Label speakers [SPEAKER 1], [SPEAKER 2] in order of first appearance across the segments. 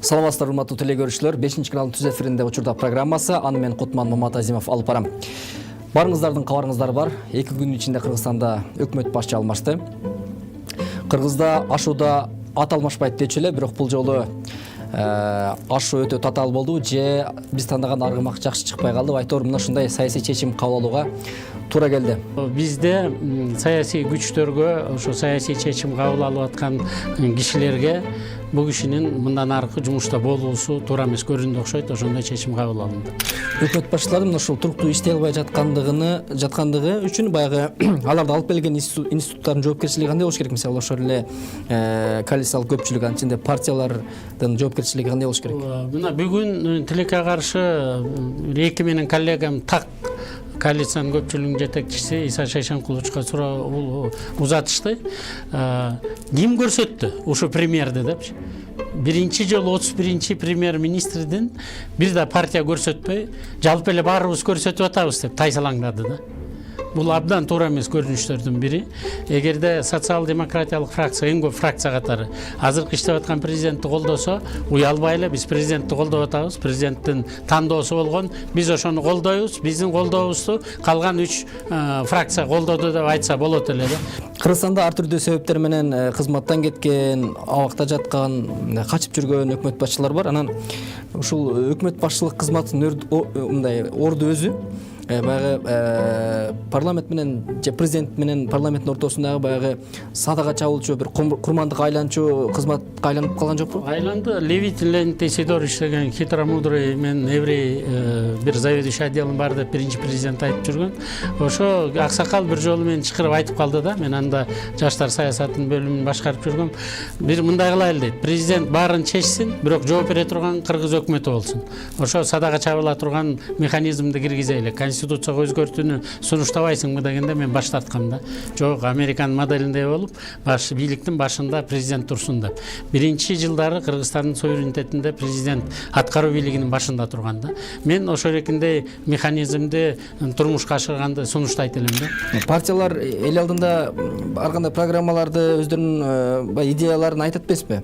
[SPEAKER 1] Саламатсыздар, урматтуу теле көрүүчүлөр. 5 каналдын түз эфиринде учурда программасы. Аны мен Кутман Маматазимов алып барам. Барыңыздардын кабарыңыздар бар. 2 күн ичинде Кыргызстанда өкмөт башчы алмашты. Кыргызда ашууда ат алмашпайт дечү эле, бирок бул жолу ашуу өтө татаал болду же биз тандаган аргымак жакшы чыкпай калды. Айтор мына ушундай саясий чечим кабыл алууга туура келди.
[SPEAKER 2] Бизде саясий күчтөргө, ошо саясий чечим кабыл алып аткан кишилерге бул кишинин мындан аркы жумушта болуусу туура эмес көрүндү окшойт, ошондой чечим кабыл алынды.
[SPEAKER 1] Өкмөт башчылары мына ушул туруктуу иштей албай жаткандыгы үчүн баягы аларды алып келген институттардын жоопкерчилиги кандай болуш керек? Мисалы ошол эле коалициялык көпчүлүк, анын ичинде партиялардын жоопкерчилиги кандай болуш керек?
[SPEAKER 2] Мына бүгүн тилекке каршы эки менен коллегам так коалициянын көпчүлүгүнүн жетекчиси Иса Шайшенкуловичка суроо узатышты. Ким көрсөттү ушу премьерди депчи. Биринчи жолу 31-чи премьер-министрдин бир да партия көрсөтпөй, жалпы эле баарыбыз көрсөтүп атабыз деп тайсалаңдады да. Бул абдан туура эмес көрүнүштөрдүн бири. Эгерде социал-демократиялык фракция, эң көп фракция катары азыркы иштеп аткан президентти колдосо, уялбай эле биз президентти колдоп атабыз. Президенттин тандоосу болгон, биз ошону колдойбуз. Биздин колдообузду калган 3 фракция колдоду деп айтса болот эле да.
[SPEAKER 1] Кыргызстанда ар түрдүү себептер менен кызматтан кеткен, абакта жаткан, качып жүргөн өкмөт башчылар бар. Анан ушул өкмөт башчылык кызматынын орду өзү баягы парламент менен же президент менен парламенттин ортосундагы баягы садага чабылчу бир курмандыкка айланчу кызматка айланып калган жокпу? Айланды.
[SPEAKER 2] Левит Леонид Сидорович деген хитромудрый мен еврей бир заведующий отделым бар деп биринчи президент айтып жүргөн. Ошо аксакал бир жолу мени чакырып айтып калды да. Мен анда жаштар саясатынын бөлүмүн башкарып жүргөм. Бир мындай кылайлы дейт. Президент баарын чечсин, бирок жооп бере турган кыргыз өкмөтү болсун. Ошо садага чабыла турган механизмди киргизели. Конституцияга өзгөртүүнү сунуштабайсыңбы дегенде мен баш тарткам да. Жок, Американ моделиндей болуп, бийликтин башында президент турсун деп. Биринчи жылдары Кыргызстандын суверенитетинде президент аткаруу бийлигинин башында турган да. Мен ошол эркиндей механизмди турмушка ашырганды сунуштайт элем да.
[SPEAKER 1] Партиялар эл алдында ар кандай программаларды өздөрүнүн идеяларын айтат эмеспи?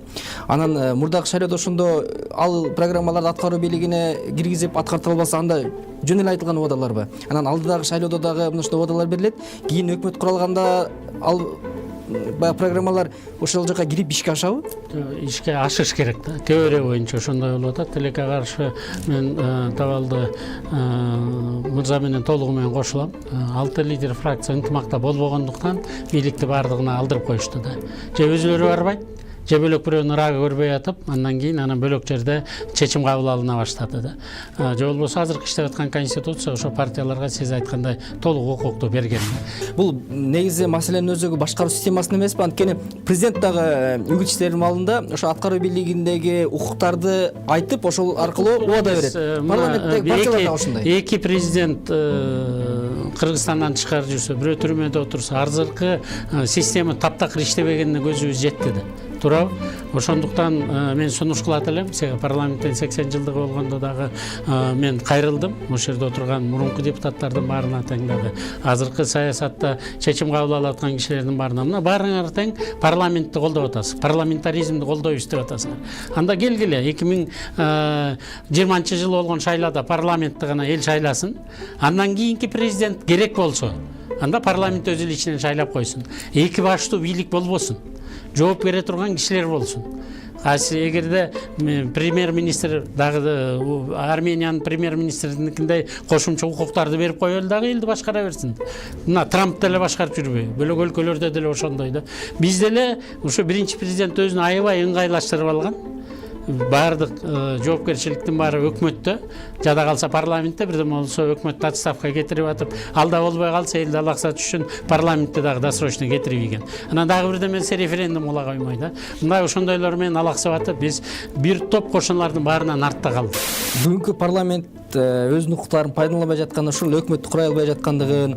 [SPEAKER 1] Анан мурдагы шайлоодо ошондо ал программаларды аткаруу бийлигине киргизип аткарта албаса, анда жөн эле айтылган убадаларбы? Анан алдыдагы шайлоодо дагы мына ушундай убадалар берилет. Кийин өкмөт куралганда ал баягы программалар ошол жака кирип ишке ашабы?
[SPEAKER 2] Ишке ашыш керек да. Теория боюнча ошондой болуп атат. Тилекке каршы мен Табалды мырза менен толугу менен кошулам. 6 лидер фракция ынтымакта болбогондуктан бийликти баардыгына алдырып коюшту да. Же өзүлөрү барбайт, же бөлөк бирөөнүн ыраагы көрбөй атып, андан кийин анан бөлөк жерде чечим кабыл алына баштады да. Же болбосо азыркы иштеп аткан конституция ошо партияларга сиз айткандай толук укукту берген.
[SPEAKER 1] Бул негизи маселенин өзөгү башкаруу системасында эмеспи? Анткени президент дагы үгүт иштеринин алдында ошо аткаруу бийлигиндеги укуктарды айтып, ошол аркылуу убада берет. Парламенттеги партиялар да ошондой.
[SPEAKER 2] Эки президент Кыргызстандан тышкары жүрсө, бирөө түрмөдө отурса, азыркы система таптакыр иштебегенине көзүбүз жетти да. Туурабы? Ошондуктан мен сунуш кылат элем. Парламенттин 80 жылдыгы болгондо дагы мен кайрылдым. Ошол жерде отурган мурунку депутаттардын баарына тең дагы, азыркы саясатта чечим кабыл алып аткан кишилердин баарына, мына баарыңар тең парламентти колдоп атасыз, парламентаризмди колдойбуз деп атасыңар. Анда келгиле 2020 жылы болгон шайлоодо парламентти гана эл шайласын. Андан кийинки президент керек болсо, анда парламент өз эле ичинен шайлап койсун. Эки баштуу бийлик болбосун. Жооп бере турган кишилер болсун. Эгерде премьер-министр дагы Армениянын премьер-министрдикиндей кошумча укуктарды берип коелу дагы элди башкара берсин. Мына Трамп деле башкарып жүрбөй, бөлөк өлкөлөрдө деле ошондой да. Биз деле ушу биринчи президент өзүн аябай ыңгайлаштырып алган. Баардык жоопкерчиликтин баары өкмөттө, жада калса парламентте, бирден болсо өкмөттү отставкага кетирип атып, алда болбой калса элди алаксат үчүн парламентте дагы досрочно кетирип ийген. Анан дагы бирден менен референдум кыла коймой да. Мындай ошондойлор менен алаксап атып, биз бир топ кошуналардын баарынан артта калдык.
[SPEAKER 1] Бүгүнкү парламент өзүнүн укуктарын пайдаланбай жаткан, ушул өкмөттү курай албай жаткандыгын,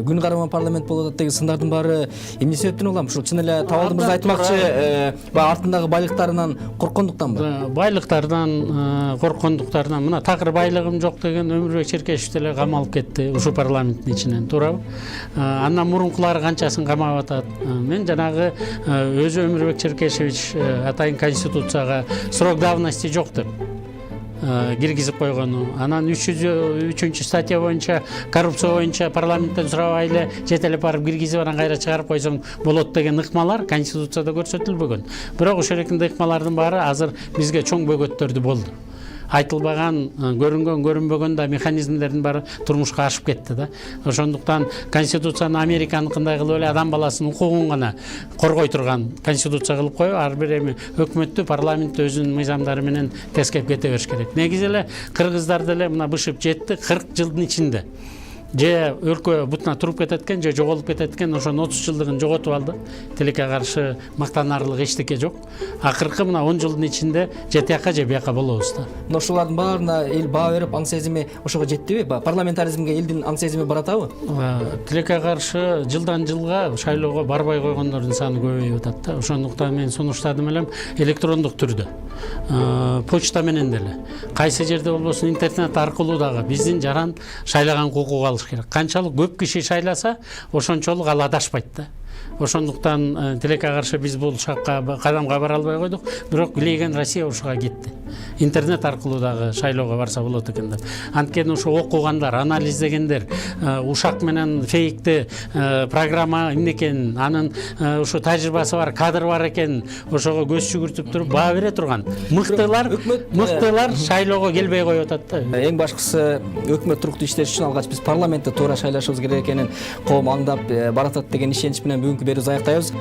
[SPEAKER 1] күн карман парламент болуп атат деген сындардын баары эмне себептен улам? Ушул чын эле Табалды мырза айтмакчы, артындагы байлыктарынан корккондуктанбы?
[SPEAKER 2] Байлыктардан, корккондуктарынан. Мына такыр байлыгым жок деген Өмүрбек Черкешев деле камалып кетти ушу парламенттин ичинен, туурабы? Андан мурункулары канчасын камап атат. Мен жанагы өзү Өмүрбек Черкешевич атайын конституцияга срок давности жок деп киргизип койгону. Анан 300 статья боюнча коррупция боюнча парламенттен сурабай эле жетелеп барып киргизип анан кайра чыгарып койсоң болот деген ыкмалар конституцияда көрсөтүлбөгөн. Бирок ошол эркинде ыкмалардын баары азыр бизге чоң бөгөттөрдү болду. Айтылбаган, көрүнгөн, көрүнбөгөн да механизмдердин баары турмушка ашып кетти да. Ошондуктан конституцияны Американыкындай кылып эле адам баласынын укугун гана коргой турган конституция кылып коюп, ар бир эми өкмөттү, парламентти өзүнүн мыйзамдары менен тескеп кете бериш керек. Негизи эле кыргыздар деле мына бышып жетти 40 жылдын ичинде. Же өлкө бутуна туруп кетет экен, же жоголуп кетет экен, ошонун 30 жылдыгын жоготуп алды. Тилекке каршы мактанарлык эчтеке жок. Акыркы мына 10 жылдын ичинде же тияка же бияка болобуз да.
[SPEAKER 1] Мына ушулардын баарына эл баа берип, аң сезими ошого жеттиби? Парламентаризмге элдин аң сезими баратабы?
[SPEAKER 2] Тилекке каршы жылдан жылга шайлоого барбай койгондордун саны көбөйүп атат да. Ошондуктан мен сунуштадым элем электрондук түрдө. Почта менен деле. Кайсы жерде болбосун интернет аркылуу дагы биздин жаран шайлаган укугу алыш керек. Канчалык көп киши шайласа, ошончолук ал адашпайт да. Ошондуктан тилекке каршы биз бул шакка кадамга бара албай койдук, бирок илеген Россия ушуга кетти. Интернет аркылуу дагы шайлоого барса болот экен деп. Анткени ушу окугандар, анализдегендер, ушак менен фейкти программа эмне экен, анын ушу тажрыйбасы бар, кадр бар экен, ошого көз жүгүртүп туруп баа бере турган мыктылар шайлоого келбей коюп атат да.
[SPEAKER 1] Эң башкысы өкмөт туруктуу иштеш үчүн алгач биз парламентте туура шайлашыбыз керек экенин коом аңдап баратат деген ишенич менен бүгүнкү берүүбүздү аяктайбыз.